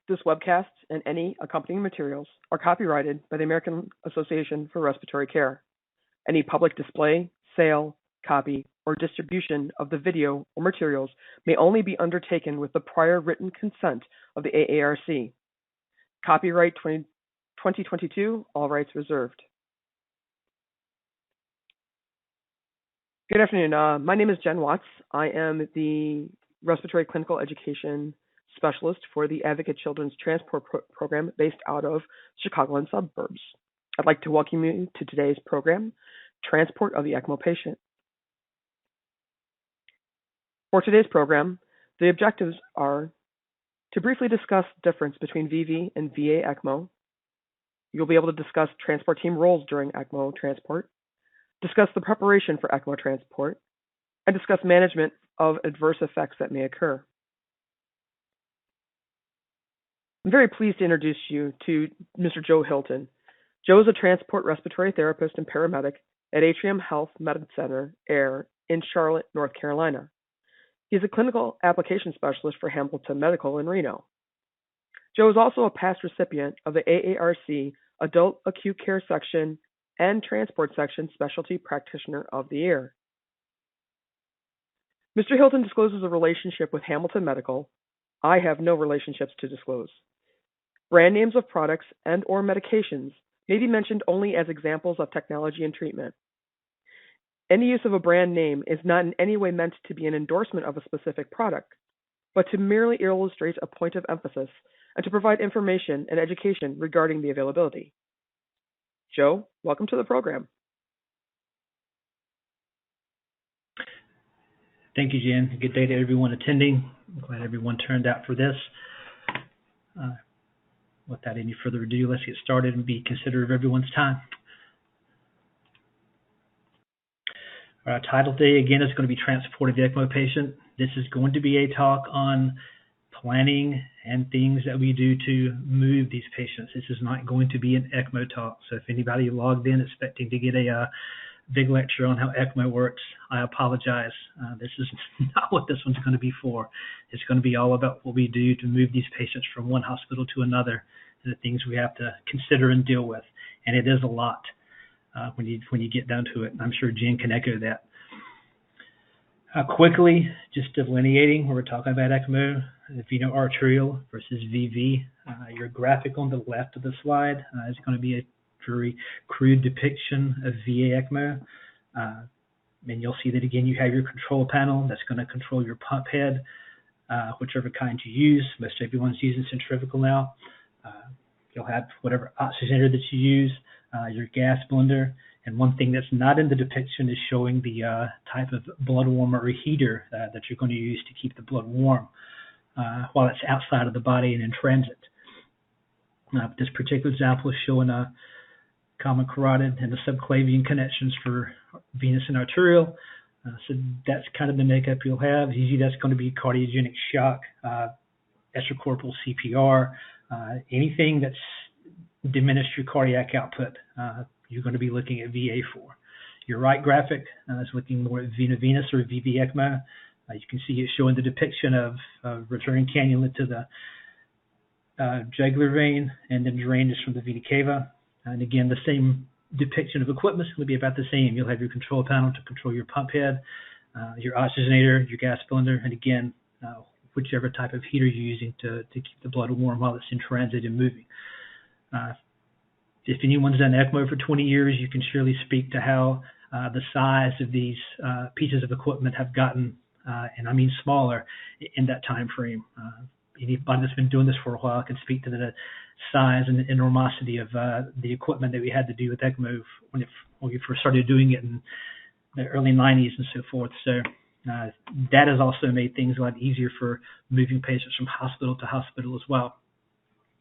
This webcast and any accompanying materials are copyrighted by the American Association for Respiratory Care. Any public display, sale, copy, or distribution of the video or materials may only be undertaken with the prior written consent of the AARC. Copyright 2022, all rights reserved. Good afternoon. My name is Jenn Watts. I am the Respiratory Clinical Education Specialist for the Advocate Children's Transport Program based out of Chicago and suburbs. I'd like to welcome you to today's program, Transport of the ECMO Patient. For today's program, the objectives are to briefly discuss the difference between VV and VA ECMO. You'll be able to discuss transport team roles during ECMO transport, discuss the preparation for ECMO transport, and discuss management of adverse effects that may occur. I'm very pleased to introduce you to Mr. Joe Hylton. Joe is a transport respiratory therapist and paramedic at Atrium Health Medical Center, AIR, in Charlotte, North Carolina. He is a clinical application specialist for Hamilton Medical in Reno. Joe is also a past recipient of the AARC Adult Acute Care Section and Transport Section Specialty Practitioner of the Year. Mr. Hylton discloses a relationship with Hamilton Medical. I have no relationships to disclose. Brand names of products and or medications may be mentioned only as examples of technology and treatment. Any use of a brand name is not in any way meant to be an endorsement of a specific product, but to merely illustrate a point of emphasis and to provide information and education regarding the availability. Joe, welcome to the program. Thank you, Jen. Good day to everyone attending. I'm glad everyone turned out for this. Without any further ado, let's get started and be considerate of everyone's time. Our title today, again, is going to be Transport of the ECMO Patient. This is going to be a talk on planning and things that we do to move these patients. This is not going to be an ECMO talk. So if anybody logged in expecting to get a big lecture on how ECMO works, I apologize. This is not what this one's going to be for. It's going to be all about what we do to move these patients from one hospital to another and the things we have to consider and deal with. And it is a lot when you get down to it. I'm sure Jen can echo that. Quickly, just delineating where we're talking about ECMO, veno-arterial versus VV. Your graphic on the left of the slide is going to be a very crude depiction of VA ECMO. And you'll see that again, you have your control panel that's going to control your pump head, whichever kind you use. Most everyone's using centrifugal now. You'll have whatever oxygenator that you use, your gas blender. And one thing that's not in the depiction is showing the type of blood warmer or heater that you're going to use to keep the blood warm while it's outside of the body and in transit. This particular example is showing a common carotid and the subclavian connections for venous and arterial. So that's kind of the makeup you'll have. Usually that's going to be cardiogenic shock, extracorporeal CPR, anything that's diminished your cardiac output. You're going to be looking at VA for. Your right graphic is looking more at veno-venous or VV ECMO. You can see it showing the depiction of returning cannula to the jugular vein and then drainage from the vena cava. And again, the same depiction of equipment is going to be about the same. You'll have your control panel to control your pump head, your oxygenator, your gas cylinder, and again, whichever type of heater you're using to keep the blood warm while it's in transit and moving. If anyone's done ECMO for 20 years, you can surely speak to how the size of these pieces of equipment have gotten, and I mean smaller, in that time frame. Anybody that's been doing this for a while can speak to the size and enormosity of the equipment that we had to do with ECMO when we first started doing it in the early 90s and so forth. So that has also made things a lot easier for moving patients from hospital to hospital as well.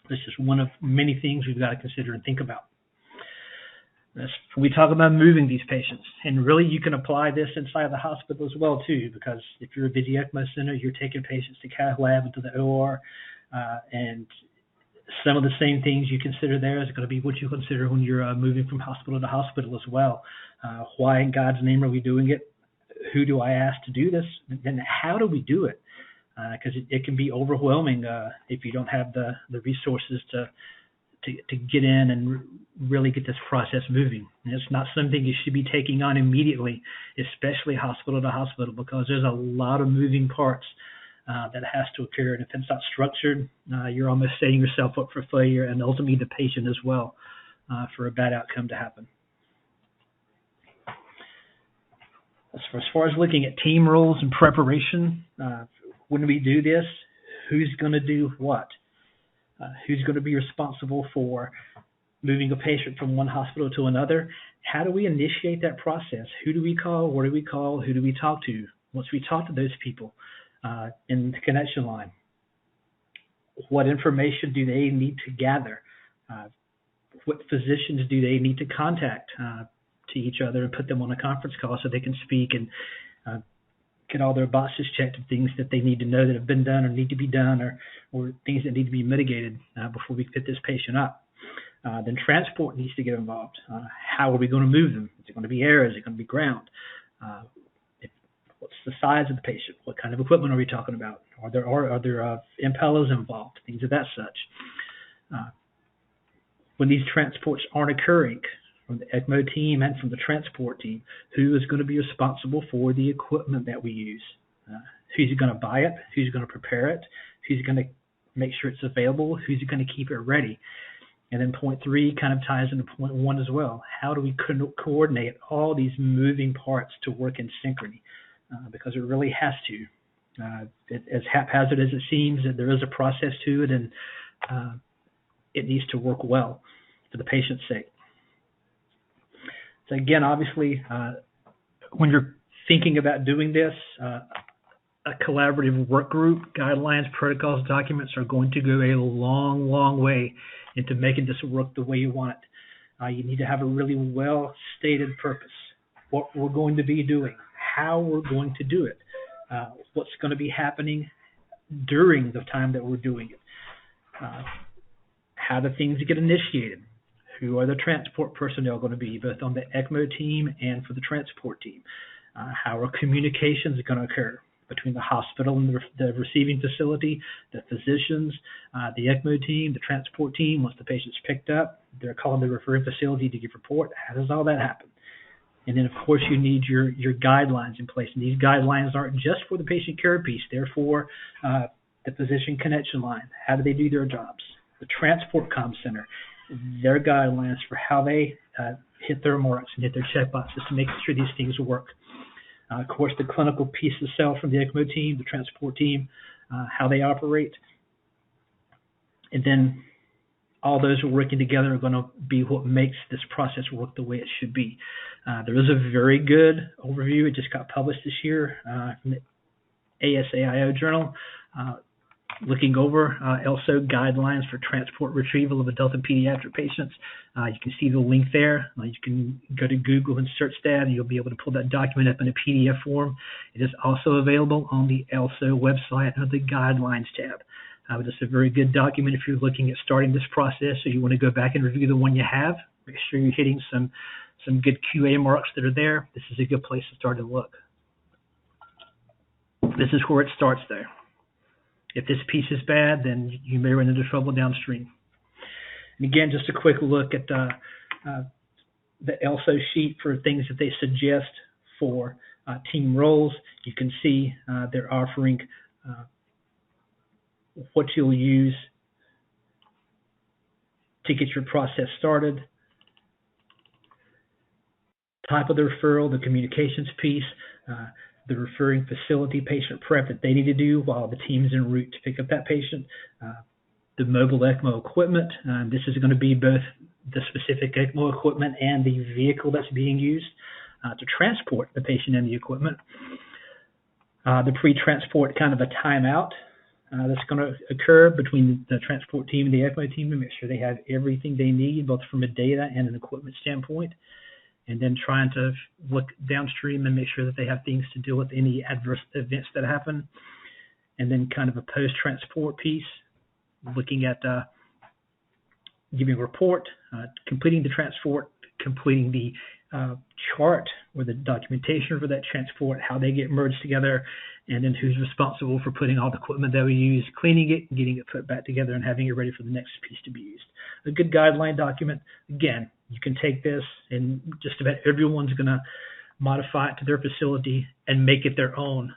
This is one of many things we've got to consider and think about. We talk about moving these patients, and really you can apply this inside the hospital as well too, because if you're a busy ECMO center, you're taking patients to cath lab into the OR, and some of the same things you consider there is going to be what you consider when you're moving from hospital to hospital as well. Why in God's name are we doing it? Who do I ask to do this? And how do we do it? because it can be overwhelming if you don't have the resources to get in and really get this process moving. And it's not something you should be taking on immediately, especially hospital to hospital, because there's a lot of moving parts that has to occur. And if it's not structured, you're almost setting yourself up for failure, and ultimately the patient as well, for a bad outcome to happen. As far as looking at team roles and preparation, when we do this, who's going to do what? Who's going to be responsible for moving a patient from one hospital to another? How do we initiate that process? Who do we call? What do we call? Who do we talk to? Once we talk to those people in the connection line, what information do they need to gather? What physicians do they need to contact to each other and put them on a conference call so they can speak and get all their boxes checked of things that they need to know that have been done or need to be done, or things that need to be mitigated before we fit this patient up. Then transport needs to get involved. How are we going to move them? Is it going to be air? Is it going to be ground? What's the size of the patient? What kind of equipment are we talking about? Are there impellers involved? Things of that such. When these transports aren't occurring, from the ECMO team and from the transport team, who is going to be responsible for the equipment that we use? Who's going to buy it? Who's going to prepare it? Who's going to make sure it's available? Who's going to keep it ready? And then point 3 kind of ties into point 1 as well. How do we coordinate all these moving parts to work in synchrony? Because it really has to. As haphazard as it seems, there is a process to it, and it needs to work well for the patient's sake. So again, obviously, when you're thinking about doing this, a collaborative work group, guidelines, protocols, documents are going to go a long, long way into making this work the way you want it. You need to have a really well-stated purpose, what we're going to be doing, how we're going to do it, what's going to be happening during the time that we're doing it, how do things get initiated. Who are the transport personnel going to be, both on the ECMO team and for the transport team? How are communications going to occur between the hospital and the receiving facility, the physicians, the ECMO team, the transport team? Once the patient's picked up, they're calling the referring facility to give report. How does all that happen? And then, of course, you need your guidelines in place. And these guidelines aren't just for the patient care piece. They're for the physician connection line. How do they do their jobs? The transport comm center, their guidelines for how they hit their marks and hit their checkboxes to make sure these things work. Of course, the clinical piece itself from the ECMO team, the transport team, how they operate. And then all those who are working together are going to be what makes this process work the way it should be. There is a very good overview. It just got published this year from the ASAIO journal, looking over ELSO guidelines for transport retrieval of adult and pediatric patients. You can see the link there. You can go to Google and search that, and you'll be able to pull that document up in a PDF form. It is also available on the ELSO website under the Guidelines tab. It's a very good document if you're looking at starting this process, so you want to go back and review the one you have. Make sure you're hitting some good QA marks that are there. This is a good place to start to look. This is where it starts there. If this piece is bad, then you may run into trouble downstream. And again, just a quick look at the ELSO sheet for things that they suggest for team roles. You can see they're offering what you'll use to get your process started, type of the referral, the communications piece, the referring facility patient prep that they need to do while the team's en route to pick up that patient, the mobile ECMO equipment. This is going to be both the specific ECMO equipment and the vehicle that's being used to transport the patient and the equipment. The pre-transport kind of a timeout that's going to occur between the transport team and the ECMO team to make sure they have everything they need, both from a data and an equipment standpoint. And then trying to look downstream and make sure that they have things to deal with any adverse events that happen. And then kind of a post-transport piece, looking at giving a report, completing the transport, completing the chart with the documentation for that transport, how they get merged together, and then who's responsible for putting all the equipment that we use, cleaning it, getting it put back together, and having it ready for the next piece to be used. A good guideline document. Again, you can take this, and just about everyone's going to modify it to their facility and make it their own,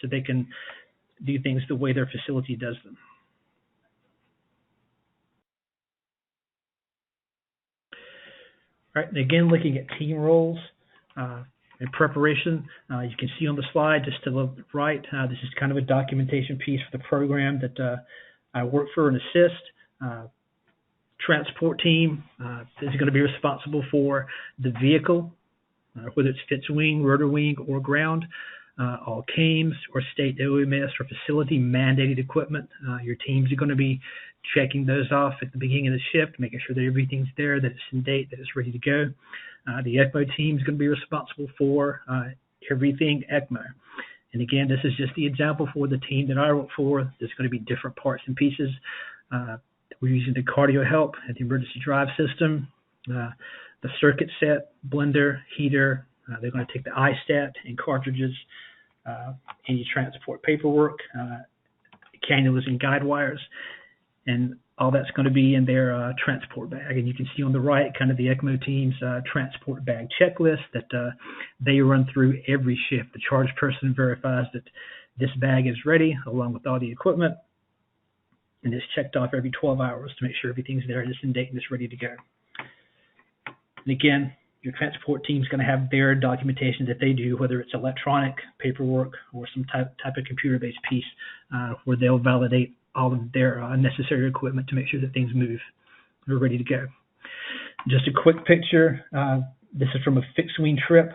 so they can do things the way their facility does them. All right, and again, looking at team roles in preparation, you can see on the slide just to the right, this is kind of a documentation piece for the program that I work for and assist. Transport team is going to be responsible for the vehicle, whether it's fixed wing, rotor wing, or ground, all CAMES or state OMS or facility mandated equipment. Your teams are going to be checking those off at the beginning of the shift, making sure that everything's there, that it's in date, that it's ready to go. The ECMO team is going to be responsible for everything ECMO. And again, this is just the example for the team that I work for. There's going to be different parts and pieces. We're using the cardio help and the emergency drive system, the circuit set, blender, heater. They're going to take the iStat and cartridges, any transport paperwork, cannulas and guide wires, and all that's going to be in their transport bag. And you can see on the right kind of the ECMO team's transport bag checklist that they run through every shift. The charge person verifies that this bag is ready along with all the equipment, and it's checked off every 12 hours to make sure everything's there, it's in date, and it's ready to go. And again, your transport team is going to have their documentation that they do, whether it's electronic paperwork or some type of computer-based piece where they'll validate all of their necessary equipment to make sure that things move. They're ready to go. Just a quick picture. This is from a fixed wing trip,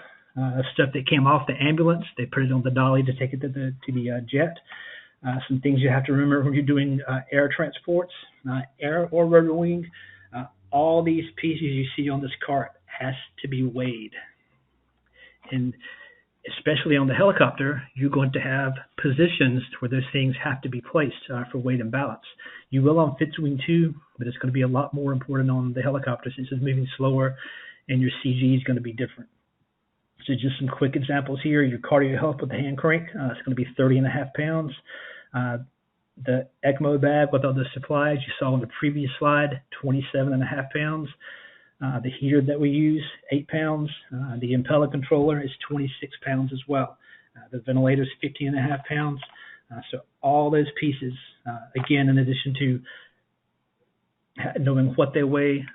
stuff that came off the ambulance. They put it on the dolly to take it to the jet. Some things you have to remember when you're doing air transports, air or rotor wing. All these pieces you see on this cart has to be weighed. And especially on the helicopter, you're going to have positions where those things have to be placed for weight and balance. You will on fixed wing too, but it's going to be a lot more important on the helicopter since it's moving slower and your CG is going to be different. So just some quick examples here. Your cardio help with the hand crank, it's going to be 30.5 pounds. The ECMO bag with all the supplies you saw on the previous slide, 27.5 pounds. The heater that we use, 8 pounds. The impeller controller is 26 pounds as well. The ventilator is 15.5 pounds. So all those pieces, again, in addition to knowing what they weigh,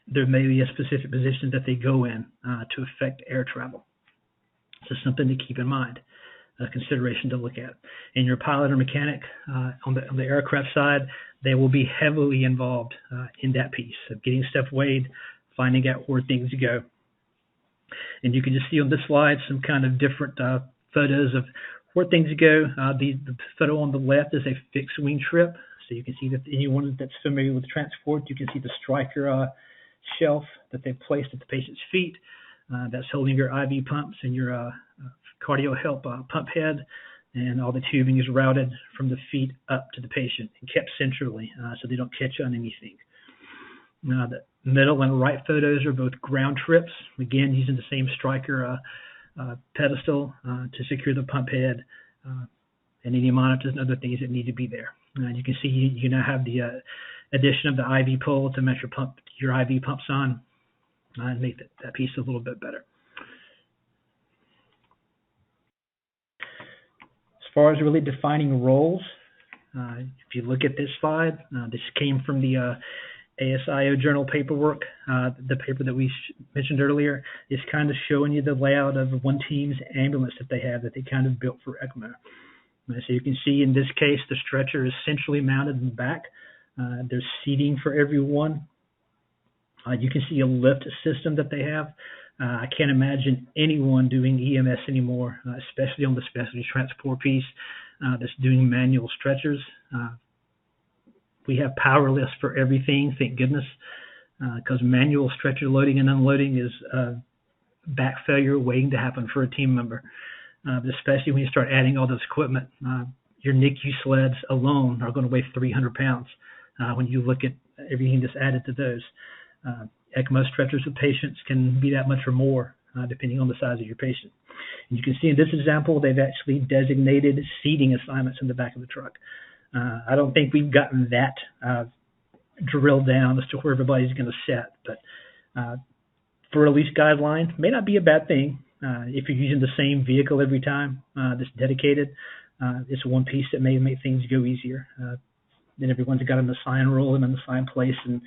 there may be a specific position that they go in to affect air travel. So something to keep in mind. A consideration to look at. And your pilot or mechanic on the aircraft side, they will be heavily involved in that piece of getting stuff weighed, finding out where things go. And you can just see on this slide some kind of different photos of where things go. The photo on the left is a fixed wing trip. So you can see that anyone that's familiar with transport, you can see the Stryker shelf that they've placed at the patient's feet. That's holding your IV pumps and your cardio help pump head, and all the tubing is routed from the feet up to the patient and kept centrally so they don't catch on anything. The middle and right photos are both ground trips, again using the same Stryker pedestal to secure the pump head and any monitors and other things that need to be there. You can see you now have the addition of the IV pole to measure your IV pumps on and make that piece a little bit better. As far as really defining roles, if you look at this slide, this came from the ASIO journal paperwork. The paper that we mentioned earlier is kind of showing you the layout of one team's ambulance that they have that they kind of built for ECMO. So you can see in this case, the stretcher is centrally mounted in the back. There's seating for everyone. You can see a lift system that they have. I can't imagine anyone doing EMS anymore, especially on the specialty transport piece that's doing manual stretchers. We have power lifts for everything, thank goodness, because manual stretcher loading and unloading is back failure waiting to happen for a team member, but especially when you start adding all this equipment. Your NICU sleds alone are going to weigh 300 pounds when you look at everything that's added to those. ECMO stretchers with patients can be that much or more, depending on the size of your patient. And you can see in this example, they've actually designated seating assignments in the back of the truck. I don't think we've gotten that drilled down as to where everybody's going to sit, but for a lease guideline, may not be a bad thing. If you're using the same vehicle every time that's dedicated, it's one piece that may make things go easier. Then everyone's got an assigned role and an assigned place, and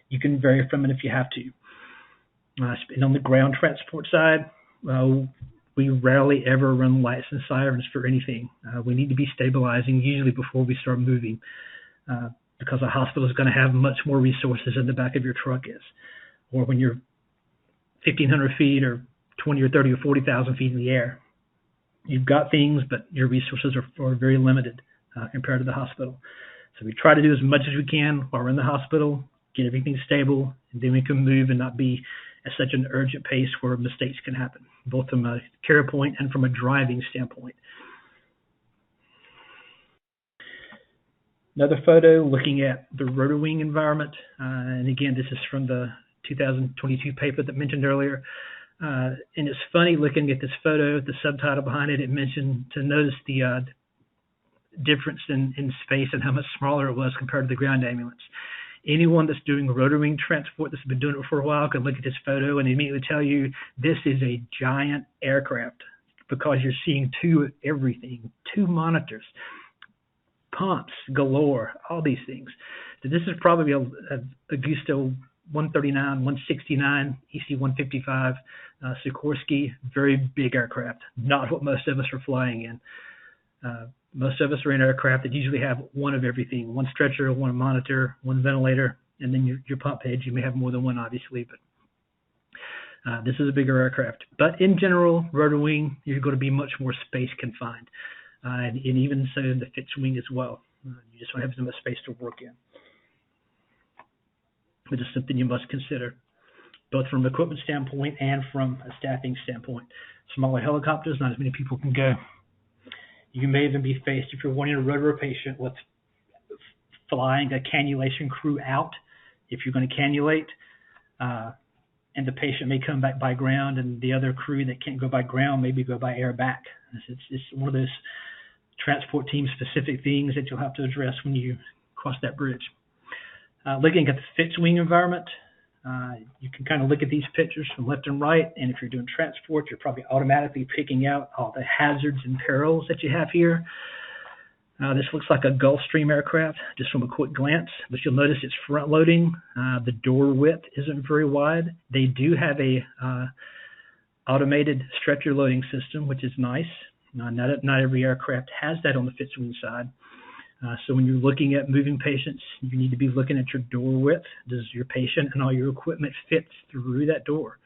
you can vary from it if you have to. And on the ground transport side, we rarely ever run lights and sirens for anything. We need to be stabilizing usually before we start moving, because a hospital is going to have much more resources in the back of your truck is. Or when you're 1,500 feet or 20 or 30 or 40,000 feet in the air, you've got things, but your resources are very limited compared to the hospital. So we try to do as much as we can while we're in the hospital, get everything stable, and then we can move and not be at such an urgent pace where mistakes can happen, both from a care point and from a driving standpoint. Another photo looking at the rotor wing environment, and again, this is from the 2022 paper that mentioned earlier. And it's funny looking at this photo, the subtitle behind it, it mentioned to notice the difference in space and how much smaller it was compared to the ground ambulance. Anyone that's doing rotor wing transport that's been doing it for a while can look at this photo and immediately tell you this is a giant aircraft, because you're seeing everything, two monitors, pumps galore, all these things. So this is probably a Augusto 139, 169, EC-155, Sikorsky, very big aircraft, not what most of us are flying in. Most of us are in aircraft that usually have one of everything, one stretcher, one monitor, one ventilator, and then your pump head. You may have more than one, obviously, but this is a bigger aircraft. But in general, rotor wing, you're going to be much more space confined, and even so in the fixed wing as well. You just don't have as much space to work in. Which is something you must consider, both from an equipment standpoint and from a staffing standpoint. Smaller helicopters, not as many people can go. You may even be faced, if you're wanting to rotor a patient, with flying a cannulation crew out. If you're going to cannulate, and the patient may come back by ground, and the other crew that can't go by ground maybe go by air back. It's one of those transport team specific things that you'll have to address when you cross that bridge. Looking at the fixed wing environment, you can kind of look at these pictures from left and right, and if you're doing transport, you're probably automatically picking out all the hazards and perils that you have here. This looks like a Gulfstream aircraft, just from a quick glance, but you'll notice it's front loading. The door width isn't very wide. They do have a automated stretcher loading system, which is nice. Not every aircraft has that on the fixed wing side. So when you're looking at moving patients, you need to be looking at your door width. Does your patient and all your equipment fit through that door?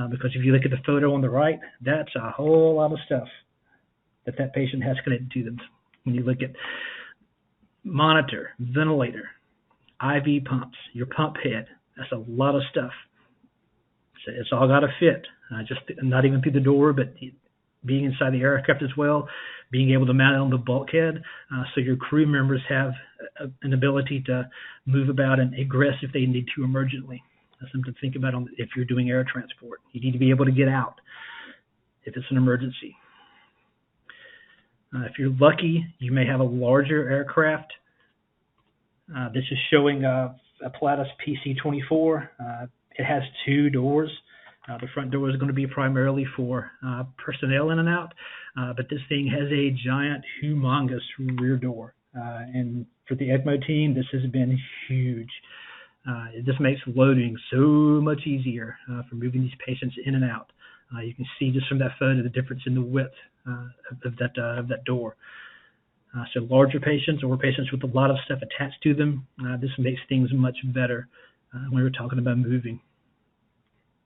Because if you look at the photo on the right, that's a whole lot of stuff that patient has connected to them. When you look at monitor, ventilator, IV pumps, your pump head, that's a lot of stuff. So it's all got to fit, just not even through the door, but being inside the aircraft as well, being able to mount it on the bulkhead, so your crew members have an ability to move about and egress if they need to emergently. That's something to think about if you're doing air transport. You need to be able to get out if it's an emergency. If you're lucky, you may have a larger aircraft. This is showing a Pilatus PC-24. It has two doors. The front door is going to be primarily for personnel in and out, but this thing has a giant, humongous rear door. And for the ECMO team, this has been huge. It just makes loading so much easier for moving these patients in and out. You can see just from that photo the difference in the width of that door. So larger patients or patients with a lot of stuff attached to them, this makes things much better when we're talking about moving.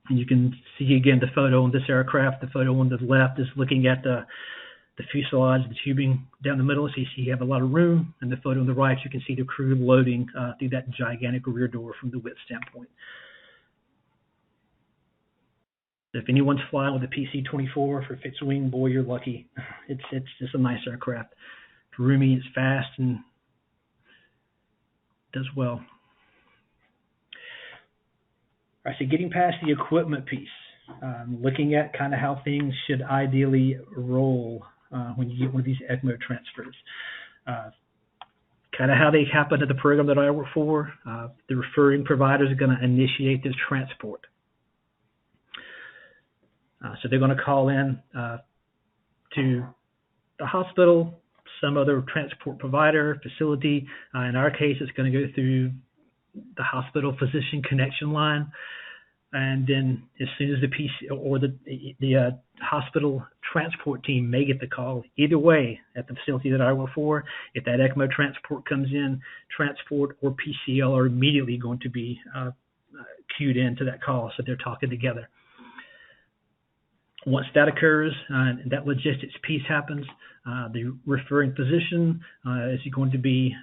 And you can see again the photo on this aircraft. The photo on the left is looking at the fuselage, the tubing down the middle. So you see you have a lot of room. And the photo on the right, you can see the crew loading through that gigantic rear door from the width standpoint. If anyone's flying with a PC-24 for fixed wing, boy, you're lucky. It's just a nice aircraft. It's roomy, it's fast, and does well. All right, so getting past the equipment piece, looking at kind of how things should ideally roll when you get one of these ECMO transfers. Kind of how they happen at the program that I work for. The referring providers are going to initiate this transport. So they're going to call in to the hospital, some other transport provider, facility. In our case, it's going to go through the hospital physician connection line. And then as soon as the PC or the hospital transport team may get the call, either way, at the facility that I work for, if that ECMO transport comes in, transport or PCL are immediately going to be queued into that call, so they're talking together. Once that occurs and that logistics piece happens, the referring physician is going to be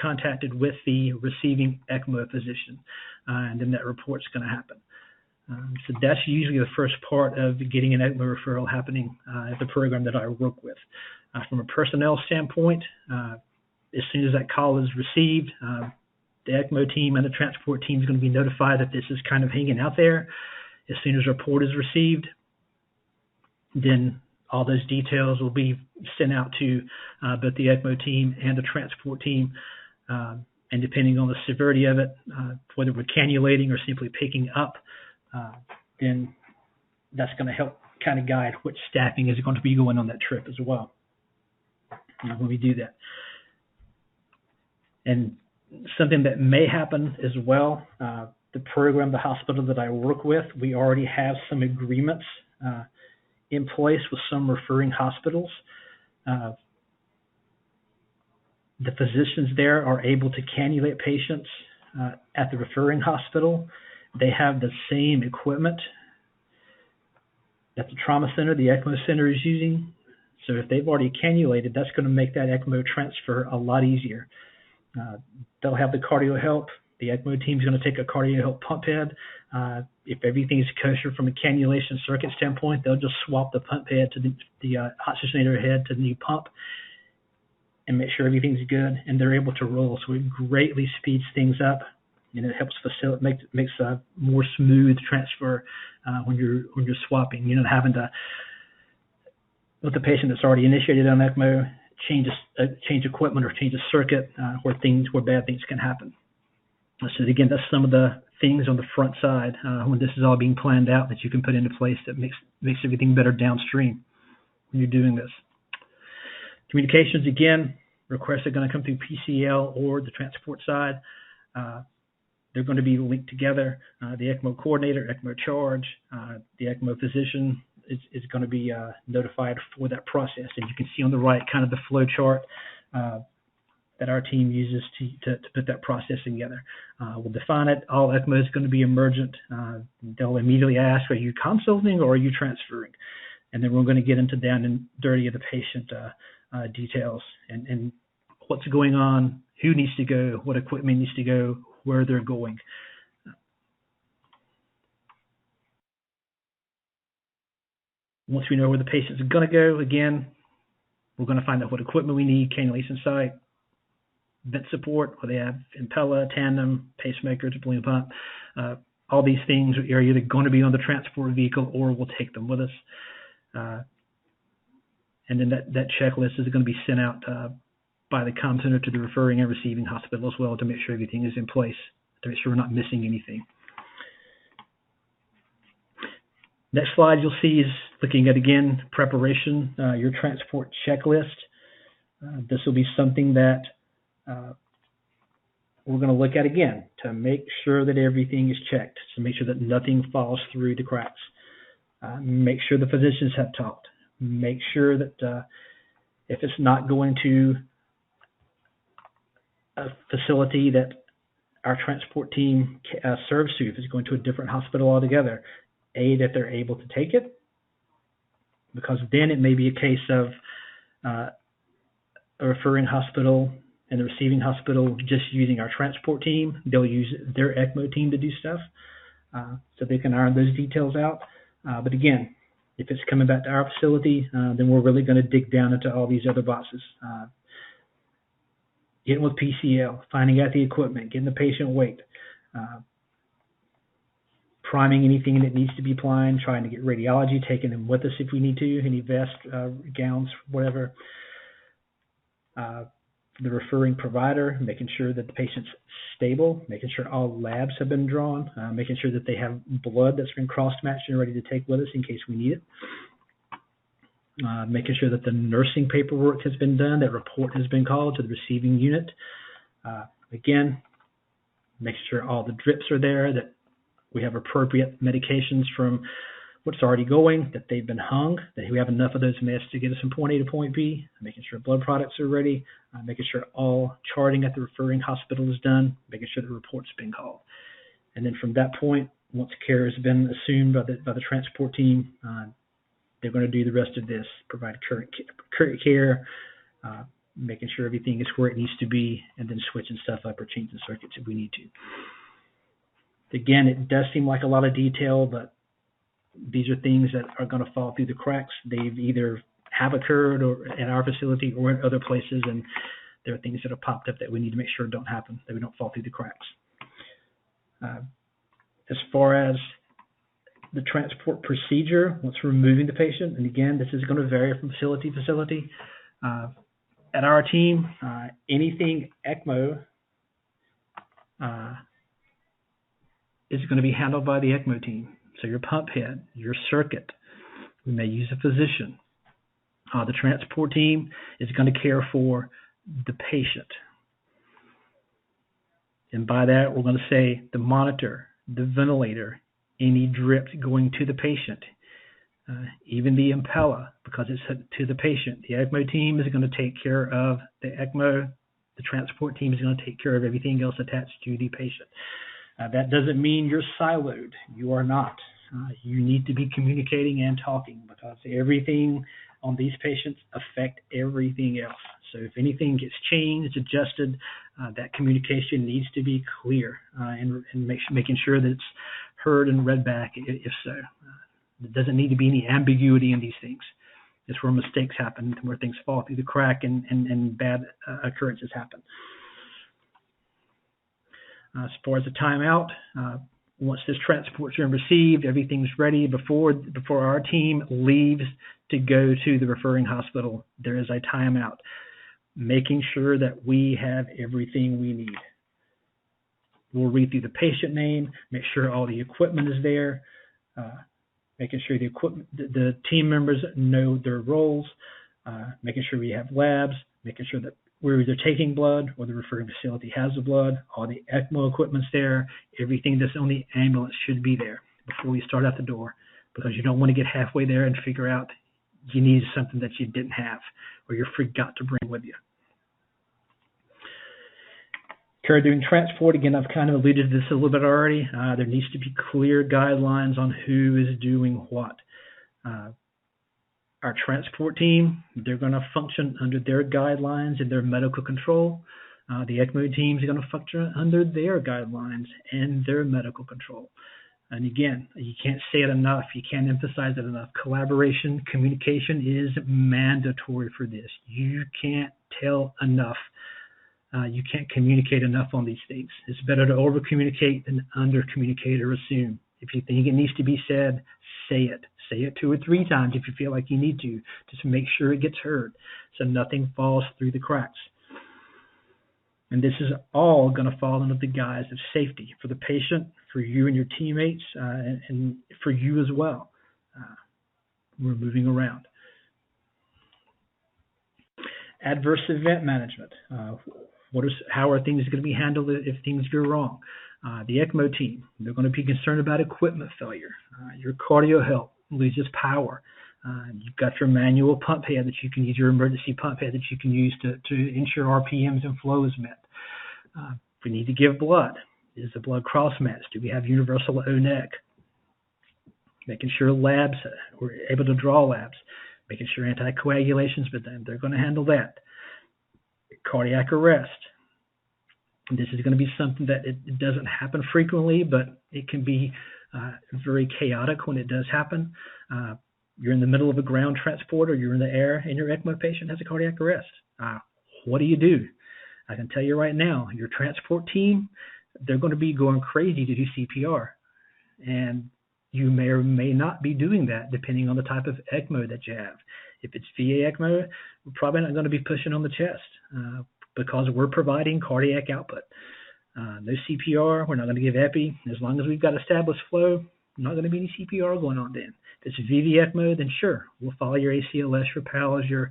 contacted with the receiving ECMO physician, and then that report's going to happen. So that's usually the first part of getting an ECMO referral happening at the program that I work with. From a personnel standpoint, as soon as that call is received, the ECMO team and the transport team is going to be notified that this is kind of hanging out there. As soon as a report is received, then all those details will be sent out to both the ECMO team and the transport team. And depending on the severity of it, whether we're cannulating or simply picking up, then that's going to help kind of guide which staffing is going to be going on that trip as well when we do that. And something that may happen as well, the program, the hospital that I work with, we already have some agreements in place with some referring hospitals. The physicians there are able to cannulate patients at the referring hospital. They have the same equipment that the trauma center, the ECMO center is using. So if they've already cannulated, that's going to make that ECMO transfer a lot easier. They'll have the cardio help. The ECMO team is going to take a cardio help pump head. If everything's kosher from a cannulation circuit standpoint, they'll just swap the pump head to the oxygenator head to the new pump and make sure everything's good, and they're able to roll. So it greatly speeds things up, and it helps facilitate, makes a more smooth transfer when you're swapping. You're not having to, with the patient that's already initiated on ECMO, change equipment or change a circuit where bad things can happen. So again, that's some of the things on the front side when this is all being planned out that you can put into place that makes everything better downstream when you're doing this. Communications, again, requests are going to come through PCL or the transport side. They're going to be linked together. The ECMO coordinator, ECMO charge, the ECMO physician is going to be notified for that process. And you can see on the right kind of the flow chart that our team uses to put that process together. We'll define it. All ECMO is going to be emergent. They'll immediately ask, are you consulting or are you transferring? And then we're going to get into down and dirty of the patient details and what's going on, who needs to go, what equipment needs to go, where they're going. Once we know where the patient's going to go, again, we're going to find out what equipment we need, cannulation site, vent support, where they have Impella, tandem, pacemakers, balloon pump. All these things are either going to be on the transport vehicle or we'll take them with us. And then that checklist is going to be sent out by the comm center to the referring and receiving hospital as well to make sure everything is in place, to make sure we're not missing anything. Next slide you'll see is looking at, again, preparation, your transport checklist. This will be something that we're going to look at again to make sure that everything is checked, to make sure that nothing falls through the cracks. Make sure the physicians have talked. Make sure that if it's not going to a facility that our transport team serves to, if it's going to a different hospital altogether, that they're able to take it, because then it may be a case of a referring hospital and the receiving hospital just using our transport team. They'll use their ECMO team to do stuff, so they can iron those details out. But again, if it's coming back to our facility, then we're really going to dig down into all these other boxes. Getting with PCL, finding out the equipment, getting the patient weight, priming anything that needs to be primed, trying to get radiology, taking them with us if we need to, any vest, gowns, whatever. The referring provider, making sure that the patient's stable, making sure all labs have been drawn, making sure that they have blood that's been cross-matched and ready to take with us in case we need it. Making sure that the nursing paperwork has been done, that report has been called to the receiving unit. Again, making sure all the drips are there, that we have appropriate medications from what's already going, that they've been hung, that we have enough of those meds to get us from point A to point B, making sure blood products are ready, making sure all charting at the referring hospital is done, making sure the report's been called. And then from that point, once care has been assumed by the transport team, they're going to do the rest of this, provide current care, making sure everything is where it needs to be, and then switching stuff up or changing circuits if we need to. Again, it does seem like a lot of detail, but these are things that are going to fall through the cracks. They've either have occurred or at our facility or in other places, and there are things that have popped up that we need to make sure don't happen, that we don't fall through the cracks. As far as the transport procedure, once we're moving the patient, and again, this is going to vary from facility to facility. At our team, anything ECMO is going to be handled by the ECMO team. So your pump head, your circuit, we may use a physician. The transport team is going to care for the patient. And by that, we're going to say the monitor, the ventilator, any drips going to the patient, even the impella, because it's to the patient. The ECMO team is going to take care of the ECMO. The transport team is going to take care of everything else attached to the patient. That doesn't mean you're siloed. You are not. You need to be communicating and talking, because everything on these patients affect everything else. So if anything gets changed, adjusted, that communication needs to be clear and making sure that it's heard and read back if so. There doesn't need to be any ambiguity in these things. It's where mistakes happen, where things fall through the crack and bad occurrences happen. As far as the timeout, once this transport's been received, everything's ready before our team leaves to go to the referring hospital. There is a timeout, making sure that we have everything we need. We'll read through the patient name, make sure all the equipment is there, making sure the team members know their roles, making sure we have labs, making sure that we're either taking blood or the referring facility has the blood, all the ECMO equipment's there, everything that's on the ambulance should be there before we start out the door, because you don't want to get halfway there and figure out you need something that you didn't have or you forgot to bring with you. Care during transport, again, I've kind of alluded to this a little bit already. There needs to be clear guidelines on who is doing what. Our transport team, they're going to function under their guidelines and their medical control. The ECMO team is going to function under their guidelines and their medical control. And again, you can't say it enough. You can't emphasize it enough. Collaboration, communication is mandatory for this. You can't tell enough. You can't communicate enough on these things. It's better to over-communicate than under-communicate or assume. If you think it needs to be said, say it. Say it 2 or 3 times if you feel like you need to, just make sure it gets heard so nothing falls through the cracks. And this is all going to fall under the guise of safety for the patient, for you and your teammates, and for you as well. We're moving around. Adverse event management. How are things going to be handled if things go wrong? The ECMO team, they're going to be concerned about equipment failure. Your cardio help loses power. You've got your manual pump head that you can use, your emergency pump head that you can use to ensure RPMs and flow is met. If we need to give blood, is the blood cross-matched? Do we have universal O-neck? Making sure labs, we're able to draw labs. Making sure anticoagulation's been done. They're going to handle that. Cardiac arrest. This is going to be something that it doesn't happen frequently, but it can be very chaotic when it does happen. You're in the middle of a ground transport or you're in the air and your ECMO patient has a cardiac arrest. What do? I can tell you right now, your transport team, they're going to be going crazy to do CPR. And you may or may not be doing that depending on the type of ECMO that you have. If it's VA ECMO, we're probably not going to be pushing on the chest because we're providing cardiac output. No CPR, we're not going to give epi. As long as we've got established flow, not going to be any CPR going on then. If it's VV ECMO, then sure, we'll follow your ACLS, your PALS, your,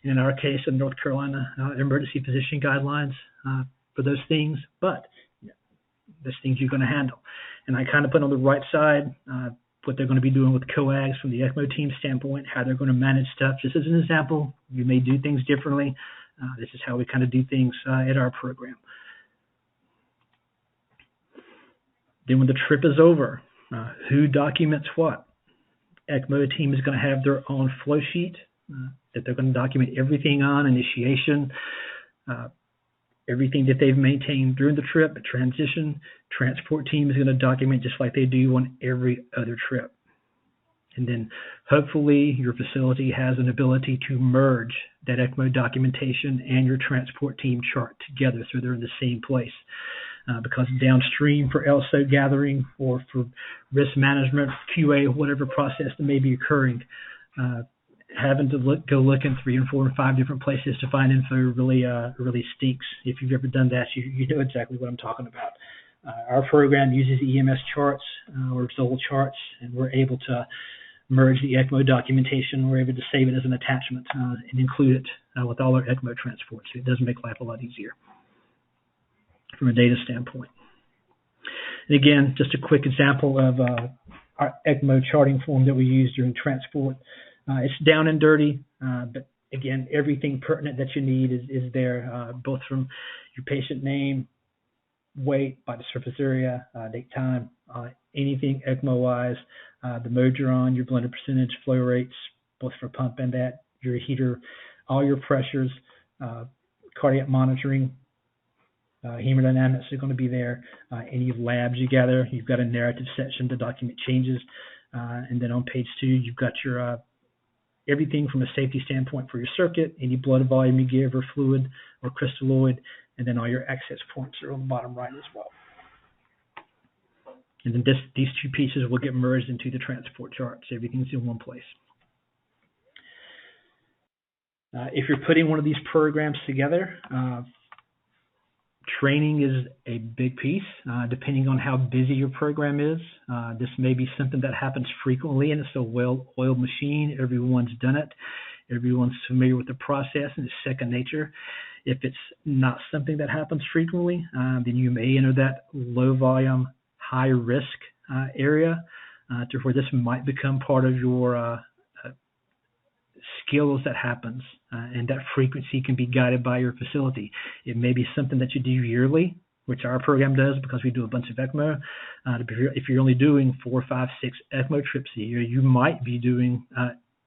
in our case, in North Carolina, emergency position guidelines for those things, but those things you're going to handle. And I kind of put on the right side what they're going to be doing with coags from the ECMO team standpoint, how they're going to manage stuff. Just as an example, you may do things differently. This is how we kind of do things at our program. Then when the trip is over, who documents what? ECMO team is going to have their own flow sheet that they're going to document everything on, initiation, everything that they've maintained during the trip, transition. Transport team is going to document just like they do on every other trip. And then hopefully your facility has an ability to merge that ECMO documentation and your transport team chart together so they're in the same place. Because downstream for LSO gathering or for risk management, QA, whatever process that may be occurring, having to go look in 3 and 4 and 5 different places to find info really stinks. If you've ever done that, you know exactly what I'm talking about. Our program uses EMS charts or Zoll charts, and we're able to merge the ECMO documentation. We're able to save it as an attachment and include it with all our ECMO transports. It does make life a lot easier from a data standpoint. And again, just a quick example of our ECMO charting form that we use during transport. It's down and dirty, but again, everything pertinent that you need is there, both from your patient name, weight, body surface area, date, time, anything ECMO-wise, the mode you're on, your blended percentage, flow rates, both for pump and that, your heater, all your pressures, cardiac monitoring, hemodynamics are going to be there. Any labs you gather, you've got a narrative section to document changes. And then on page 2, you've got your everything from a safety standpoint for your circuit, any blood volume you give or fluid or crystalloid, and then all your access points are on the bottom right as well. And then these 2 pieces will get merged into the transport charts. Everything's in one place. If you're putting one of these programs together, training is a big piece, depending on how busy your program is. This may be something that happens frequently, and it's a well-oiled machine. Everyone's done it. Everyone's familiar with the process, and it's second nature. If it's not something that happens frequently, then you may enter that low-volume, high-risk area to where this might become part of your skills that happens, and that frequency can be guided by your facility. It may be something that you do yearly, which our program does because we do a bunch of ECMO. If you're only doing 4, 5, 6 ECMO trips a year, you might be doing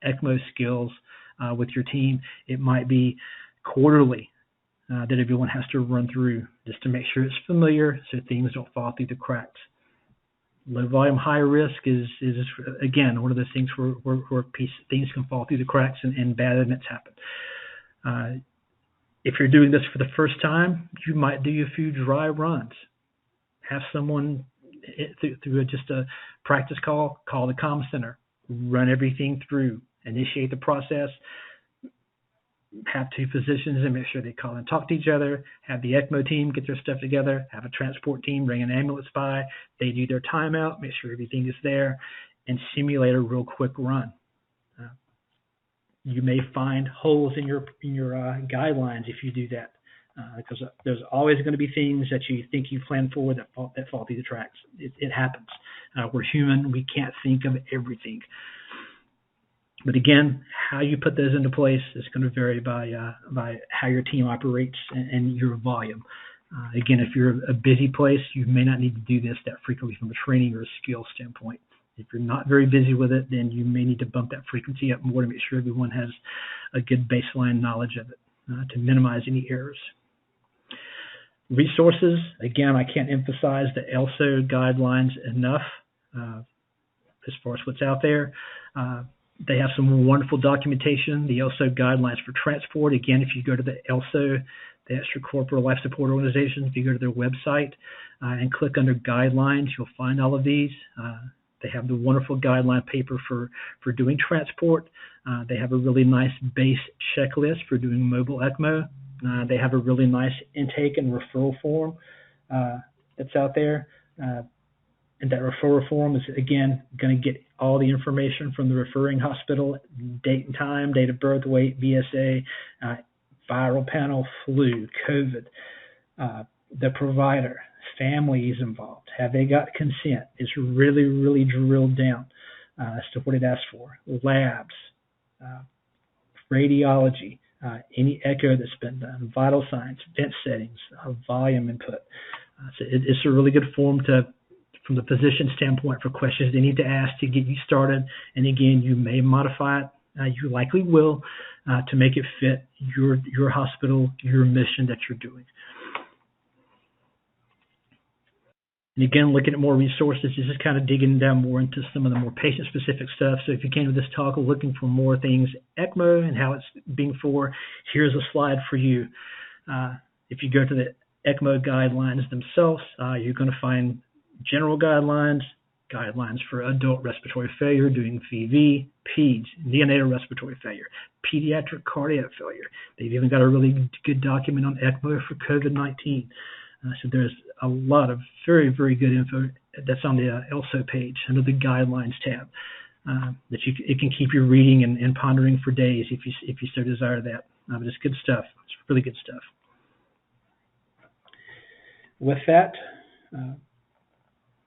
ECMO skills with your team. It might be quarterly that everyone has to run through just to make sure it's familiar so things don't fall through the cracks. Low volume, high risk is again, one of those things where things can fall through the cracks and bad events happen. If you're doing this for the first time, you might do a few dry runs. Have someone through just a practice call the comm center, run everything through, initiate the process, have 2 physicians and make sure they call and talk to each other, have the ECMO team get their stuff together, have a transport team bring an ambulance by, they do their timeout, make sure everything is there, and simulate a real quick run. You may find holes in your guidelines if you do that, because there's always going to be things that you think you planned for that fall through the tracks. It happens. We're human. We can't think of everything. But again, how you put those into place is going to vary by how your team operates and your volume. Again, if you're a busy place, you may not need to do this that frequently from a training or a skill standpoint. If you're not very busy with it, then you may need to bump that frequency up more to make sure everyone has a good baseline knowledge of it to minimize any errors. Resources, again, I can't emphasize the LSO guidelines enough as far as what's out there. They have some wonderful documentation, the LSO guidelines for transport. Again, if you go to the LSO the extracorporeal life support organizations. If you go to their website and click under guidelines, you'll find all of these. They have the wonderful guideline paper for doing transport. They have a really nice base checklist for doing mobile ECMO. They have a really nice intake and referral form that's out there. And that referral form is, again, going to get all the information from the referring hospital, date and time, date of birth, weight, BSA, viral panel, flu, COVID, the provider, families involved. Have they got consent? It's really, really drilled down as to what it asks for. Labs, radiology, any echo that's been done, vital signs, vent settings, volume input. So it's a really good form from the physician standpoint for questions they need to ask to get you started. And again, you may modify it. You likely will to make it fit your hospital, your mission that you're doing. And again, looking at more resources, this is kind of digging down more into some of the more patient-specific stuff. So if you came to this talk looking for more things, ECMO and how it's being for, here's a slide for you. If you go to the ECMO guidelines themselves, you're going to find general guidelines for adult respiratory failure, doing VV, PEDS, neonatal respiratory failure, pediatric cardiac failure. They've even got a really good document on ECMO for COVID-19. So there's a lot of very, very good info that's on the ELSO page under the guidelines tab that it can keep you reading and pondering for days if you so desire that. But it's good stuff. It's really good stuff. With that,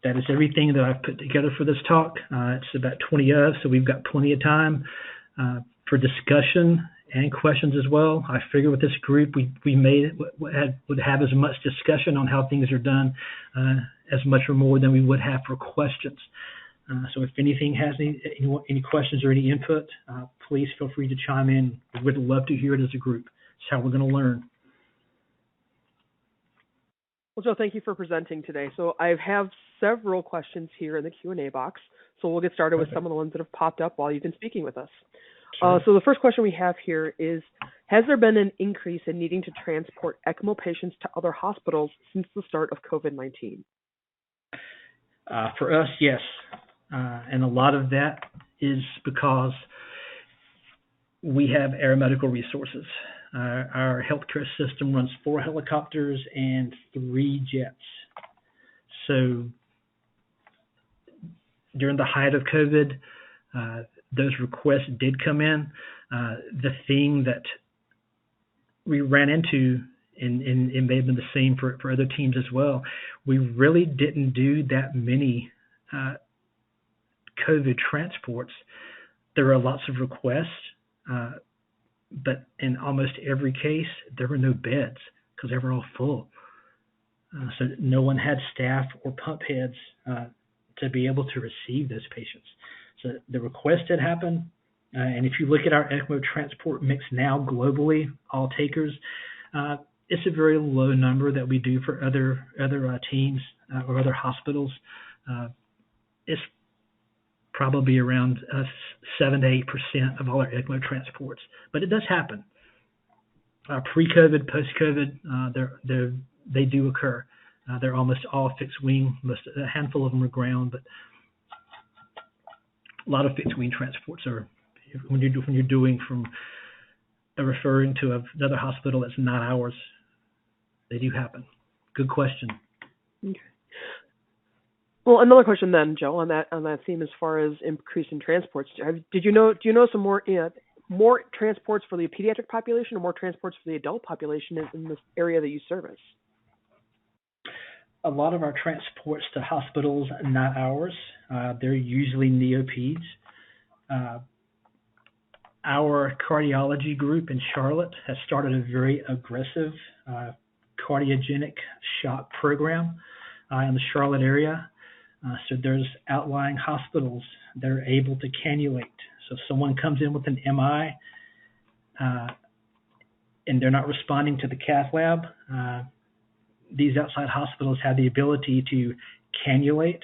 that is everything that I've put together for this talk. It's about 20 of, so we've got plenty of time for discussion and questions as well. I figure with this group, we would have as much discussion on how things are done as much or more than we would have for questions. So if anything has any questions or any input, please feel free to chime in. We'd love to hear it as a group. It's how we're going to learn. Well, Joe, thank you for presenting today. So I have several questions here in the Q&A box. So we'll get started with some of the ones that have popped up while you've been speaking with us. Sure. So the first question we have here is, has there been an increase in needing to transport ECMO patients to other hospitals since the start of COVID-19? For us, yes. And a lot of that is because we have aeromedical resources. Our healthcare system runs 4 helicopters and 3 jets. So during the height of COVID, those requests did come in. The thing that we ran into, and it may have been the same for other teams as well, we really didn't do that many COVID transports. There were lots of requests, but in almost every case, there were no beds because they were all full. So no one had staff or pump heads to be able to receive those patients. So the request did happen. And if you look at our ECMO transport mix now globally, all takers, it's a very low number that we do for other teams or other hospitals. It's probably around 7 to 8% of all our ECMO transports, but it does happen. Pre-COVID, post-COVID, they do occur. They're almost all fixed wing. A handful of them are ground, but a lot of fixed wing transports are when you're doing from referring to another hospital that's not ours. They do happen. Good question. Okay. Well, another question then, Joe, on that theme as far as increase in transports. Do you know some more transports for the pediatric population or more transports for the adult population in this area that you service? A lot of our transports to hospitals, not ours, they're usually neo-peds. Our cardiology group in Charlotte has started a very aggressive cardiogenic shock program in the Charlotte area. So there's outlying hospitals that are able to cannulate. So if someone comes in with an MI and they're not responding to the cath lab, these outside hospitals have the ability to cannulate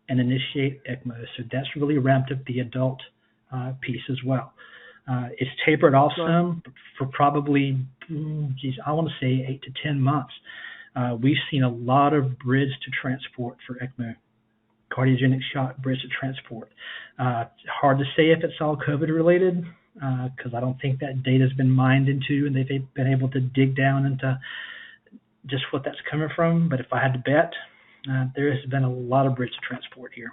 and initiate ECMO. So that's really ramped up the adult piece as well. It's tapered off some for probably, I want to say 8 to 10 months. We've seen a lot of bridge to transport for ECMO, cardiogenic shock bridge to transport. Hard to say if it's all COVID related, because I don't think that data has been mined into and they've been able to dig down into just what that's coming from. But if I had to bet, there has been a lot of bridge to transport here,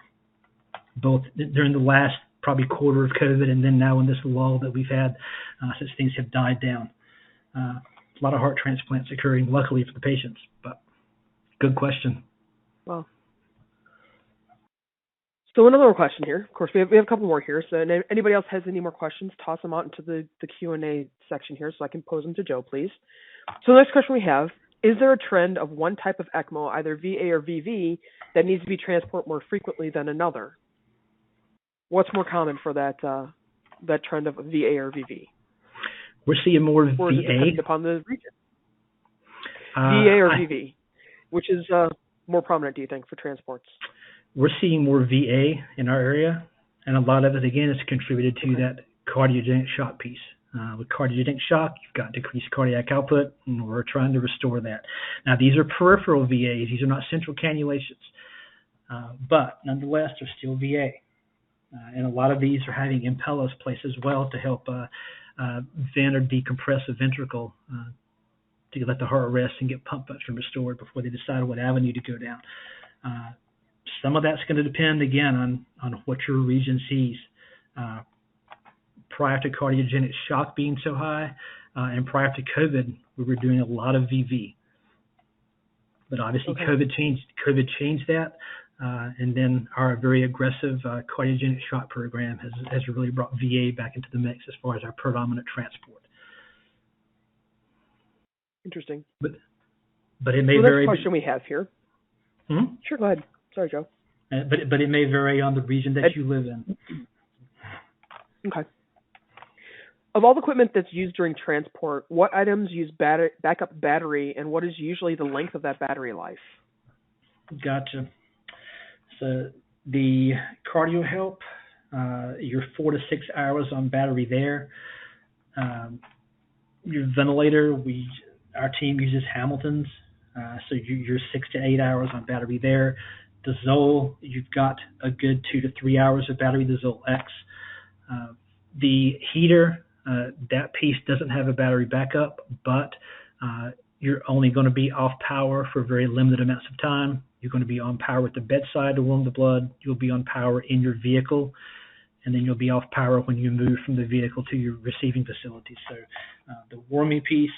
both during the last probably quarter of COVID and then now in this lull that we've had since things have died down. A lot of heart transplants occurring, luckily for the patients, but good question. Well, so another question here. Of course, we have a couple more here. So anybody else has any more questions, toss them out into the Q&A section here so I can pose them to Joe, please. So the next question we have, is there a trend of one type of ECMO, either VA or VV, that needs to be transported more frequently than another? What's more common for that trend of VA or VV? We're seeing more VA. Or is it dependent upon the region? VA or VV? Which is more prominent, do you think, for transports? We're seeing more VA in our area, and a lot of it, again, is contributed to that cardiogenic shock piece. With cardiogenic shock, you've got decreased cardiac output, and we're trying to restore that. Now, these are peripheral VAs. These are not central cannulations. But nonetheless, they're still VA. And a lot of these are having impellers placed as well to help vent or decompress a ventricle to let the heart rest and get pump function restored before they decide what avenue to go down. Some of that's going to depend, again, on what your region sees. Prior to cardiogenic shock being so high and prior to COVID, we were doing a lot of VV. But obviously COVID changed that. And then our very aggressive cardiogenic shock program has really brought VA back into the mix as far as our predominant transport. Interesting. But it may vary. Next question we have here. Sure, go ahead. Sorry, Joe. But it may vary on the region that you live in. Okay. Of all the equipment that's used during transport, what items use backup battery, and what is usually the length of that battery life? Gotcha. So the cardio help, you're 4 to 6 hours on battery there. Your ventilator, our team uses Hamilton's, so you're 6 to 8 hours on battery there. The Zoll, you've got a good 2 to 3 hours of battery, the Zoll X. The heater, that piece doesn't have a battery backup, but you're only going to be off power for very limited amounts of time. You're going to be on power at the bedside to warm the blood. You'll be on power in your vehicle, and then you'll be off power when you move from the vehicle to your receiving facility. So the warming piece,